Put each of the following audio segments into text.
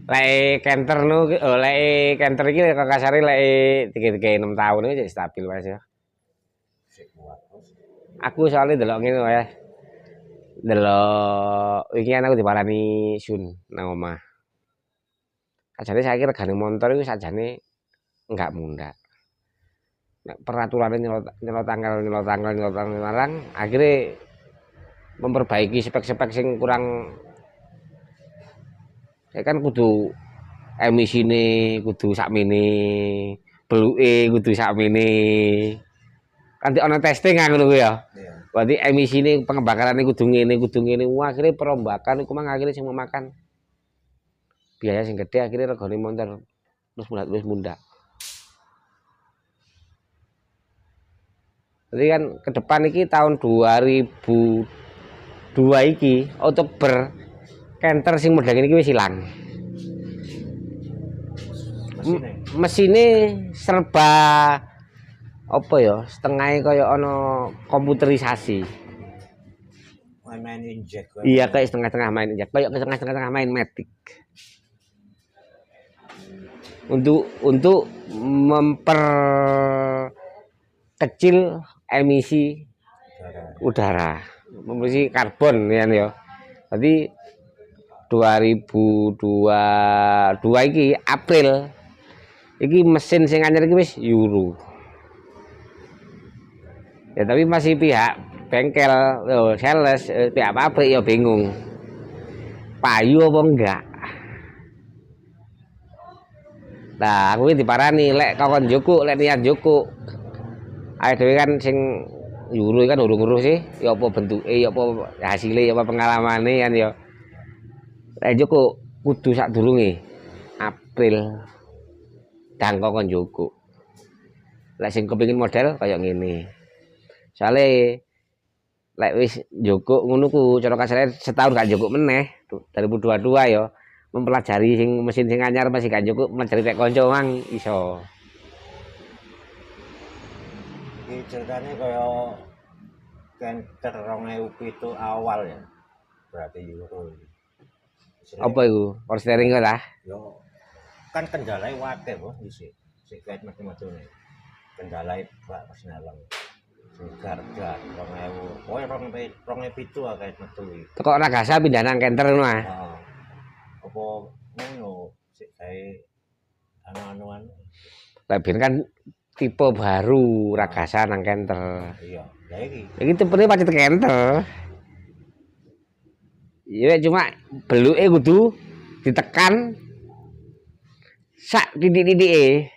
Lek kenter nu lek kenter iki kok kasare lek 3 tahun iki stabil Mas ya. Aku soalnya delok ngene wae. Delok iki kan aku diparani Sun nang omah. Sajane saiki regane motor iku sajane enggak munda. Nek peraturannya nyelot tanggal, akhirnya memperbaiki spek-spek sing kurang. Ya kan kudu emisine kudu sakmene, beluke kudu sakmene. Kan ana testing ngono kuwi ya. Berarti emisine pengembakarane kudu ngene. Wah, akhirnya perombakan iku mang akhirnya sing memakan biaya sing gede akhirnya regane motor terus munda. Jadi kan ke depan iki tahun 2002 iki Oktober kenter sing model ini wis ilang. Mesine serba apa ya setengahnya kaya ana komputerisasi. Main injek. Iya kayak setengah-setengah main injek, kayak setengah-setengah main matic. Untuk memperkecil emisi udara, emisi karbon ya. Jadi 2022 iki April iki mesin sing anyar iki wis Euro. Ya tapi masih pihak bengkel, sales, pihak pabrik ya bingung. Payu apa enggak? Nah, aku iki diparani lek kakon joko, lek niat joko. Ae dhewe kan sing Euro kan urung-urung sih, ya apa bentuke, ya apa hasile, ya apa pengalamane kan ya. Lek joko kudu sadurunge April dang kon joko. Lek sing kepengin model kaya ngene. Soale lek wis joko ngono ku cara kasare setahun gak joko meneh 2022 ya. Mempelajari sing mesin sing anyar masih gak joko, mempelajari tek kanca mang iso. Iki ceritane kaya kenter 2007 awal ya. Berarti Euro. Apa iku? Power steering kok ta? Yo kan kendalane wae kok dhisik. Sik kait metu-metune. Kendalane bak pas naleng. Garda 2000. Pokoke 2007 kait metu iki. Teko Nagasa pindah nang kenter ngono ah. Heeh. Apa ngono sik gawe anu-anuan. Lah ben kan tipe baru Ragasa nang kenter. Iya, lah iki. Iki tipene pacet kenter. Ya cuma beluke kudu ditekan sak titik-titike.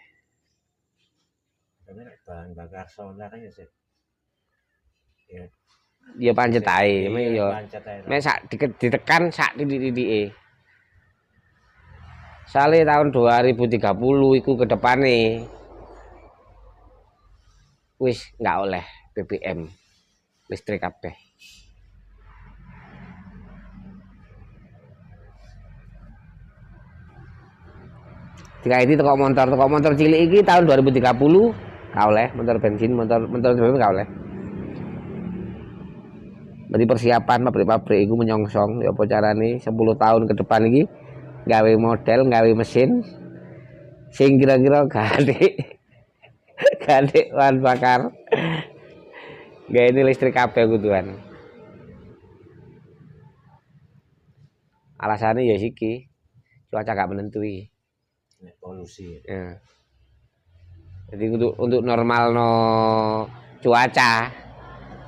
Tapi nek bahan bakar solar ya sih. Ya pancet ae, ya. Mek sak ditekan sak titik-titike. Sale tahun 2030 iku ke depane wis nggak oleh BBM listrik kabeh. Jika ini toko motor cilik iki tahun 2030 gak oleh motor bensin, motor BBM gak oleh. Berarti persiapan pabrik-pabrik iku menyongsong ya apa carane 10 tahun ke depan iki gawe model, gawe mesin sing kira-kira gade bahan bakar. Gawe ini listrik kabeh kuduan. Alasannya ya siki cuaca gak menentu iki. Polusi. Ya. Jadi untuk normal no cuaca,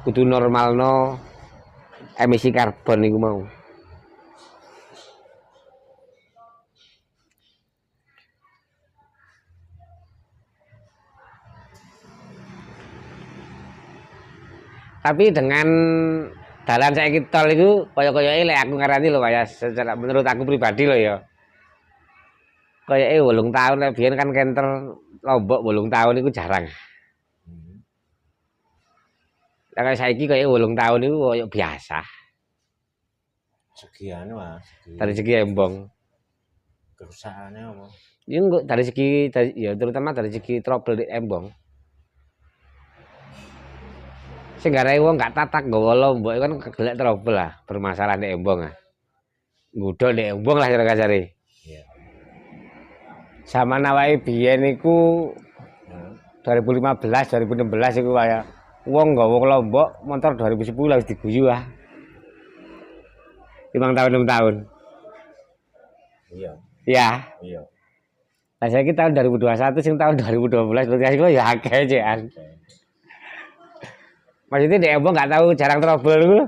kudu normal no emisi karbon iku mau. Tapi dengan dalan saiki tol iku kaya-kayake lek aku ngarani lho ya secara menurut aku pribadi lho ya. Kayake 8 tahun lek biyen kan kenter Lombok 8 tahun iku jarang. Lah kaya saiki kaya 8 tahun iku koyo biasa. Segi anu ah, Dari segi embong. Kerusakane apa? Ya enggak dari segi ya terutama dari segi trouble di embong. Sing garae wong gak tatak nggawa Lombok kan kegelek trouble lah, bermasalah di embong ah. Ngudol di embong lah cara kasare. Iya. Zaman awake biyen iku Nah, 2015, 2016 iku kaya wong nggawa kelompok motor 2010 wis diguyu ah. 5 tahun 6 tahun. iya, Ya. iya. Lah saiki tahun 2021 sing tahun 2012 berarti iku ya akeh cekan. Maksudnya dek Ebo nggak tahu jarang trouble dulu.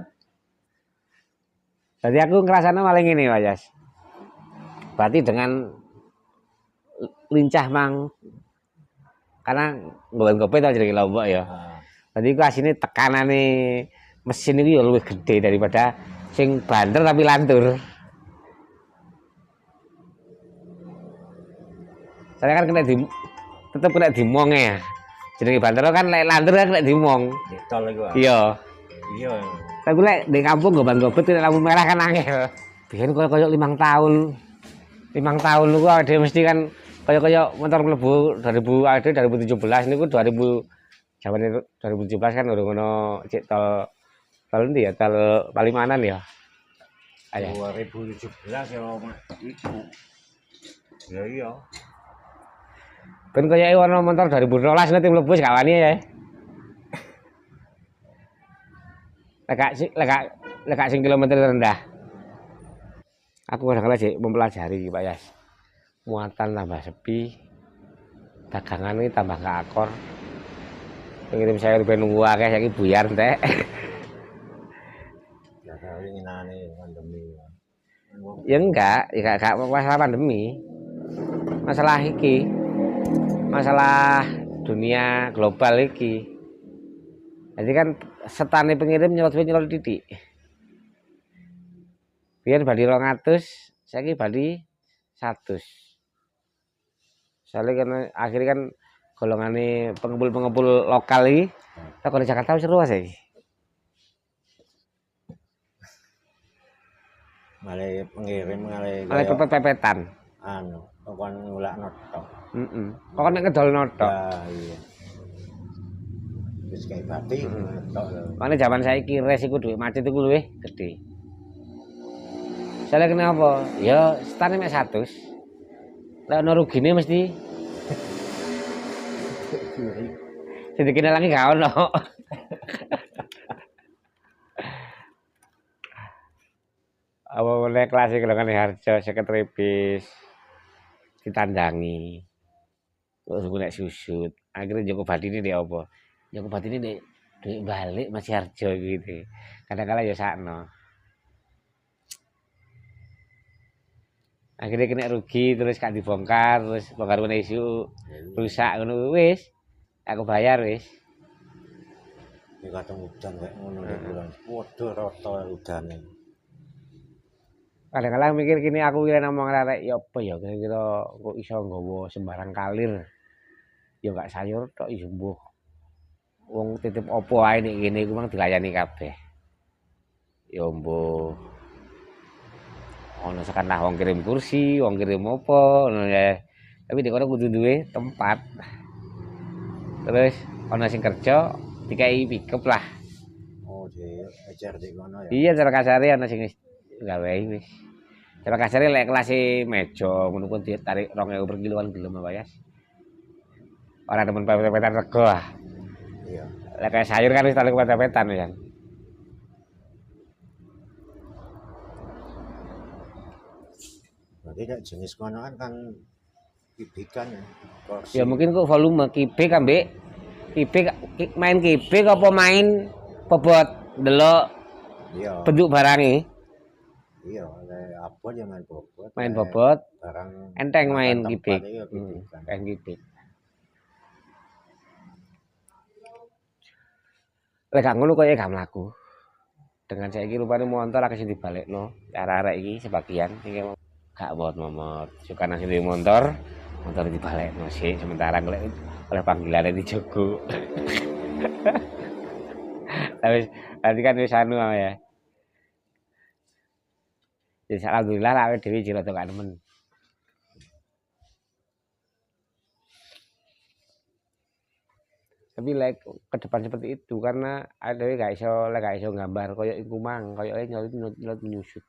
Jadi aku ngerasanya malah ini Mas Yas. Berarti dengan lincah mang karena nggowen kopi tau jadi Lombok ya. Nah, Berarti aku asine tekanane mesin itu ya lebih gede daripada sing banter tapi lantur. Saya kan tetep kena dimong ya. Jenenge banter kan lek lantur kan kena dimong. di tol iku. Ah. Iya. Iya. Tapi lek di kampung goban-gobet lampu merah kan angel. Biyen koyo 5 tahun. 5 tahun niku ade mesti kan kaya motor mlebu 2017 niku 2000 jamane 2017 kan urung ono cek tol endi ya tol Palimanan ya. Ayo. 2017 ya Mak. Iku. Ya iya. Ben kaya ono motor 2012 nanti mlebu gak wani ya. Lek sing kilometer rendah. Aku kadang-kadang sih mempelajari Pak Yas. Muatan tambah sepi, dagangan ini tambah gak akor. Pengirim saya lebih nunggu akeh saiki buyar entek. Ya kali nginane pandemi. Ya enggak, ya gak masalah pandemi. Masalah iki. Masalah dunia global iki. Jadi kan setane pengirim nyelot titik. Biar badi 200, saiki badi 100. Soalnya kan akhirnya kan golongane pengepul lokal iki teko di Jakarta wis seru sih. Malah pengirim Malah pepet-pepetan. anu, kon ngulakno tok. Heeh. Kok nek ngedolno tok. Ya iya. Wis kayak batik tok lho. Makane zaman saiki res iku dhuwit macet iku luwih gedhe. Soalnya kenapa? Ya setane mek 100. Lek ono rugine mesti sing dikene lagi gak ono. Apa meneh kelas golongan harja 50.000 ditandangi. Terus nek susut, akhirnya Joko Badini dia apa? Joko Badini dek duit balik masih harjo gitu. Kadang-kala ya sakno. Akhirnya kena rugi terus gak dibongkar terus bongkar meneh isu rusak ngono wis. Aku bayar wis. Iki kadang udan kayak ngono nek bulan. Padha rata udane. Kadang-kadang mikir gini aku kira ngomong arek ya apa ya kira-kira kok iso nggawa sembarang kalir. Ya gak sayur tok iso mbuh. Wong titip opo ae nek kene iku mang dilayani kabeh. Ya mbuh. Ono sakana wong kirim kursi, wong kirim opo ngono ya. Tapi di kono kudu duwe tempat. Terus ono sing kerja dikai pickup lah. Oh, ecer di kono ya. Iya cara kasare ono sing gawehi wis. Cara kasare lek kelas meja ngono ku ditarik 2000 per kiloan gelem apa ya. Ora temen pepet-pepetan rego ah. Iya. Lek kayak sayur kan wis tarik pepet-pepetan ya. Berarti kayak jenis kono kan kibikan ya. Kursi. Ya mungkin kok volume kibik ambek kibik main kibik apa main bobot delok Iya. bentuk barangnya. Iya, kayak apa ya main bobot. Main bobot Barang enteng main tempat kibik. iya, kibikan. Main kibik. Lek gak ngono koyo gak mlaku. Dengan saiki rupane motor akeh sing dibalekno. Arek-arek iki sebagian sing gak momot. Suka nang sing motor dibalekno sih sementara oleh panggilane dijogo. Tapi tadi kan wis anu ya. Jadi alhamdulillah awake dhewe jero gak nemen. Tapi like ke depan seperti itu karena ada gak iso gambar koyo iku mang, koyo nyolot nyusut.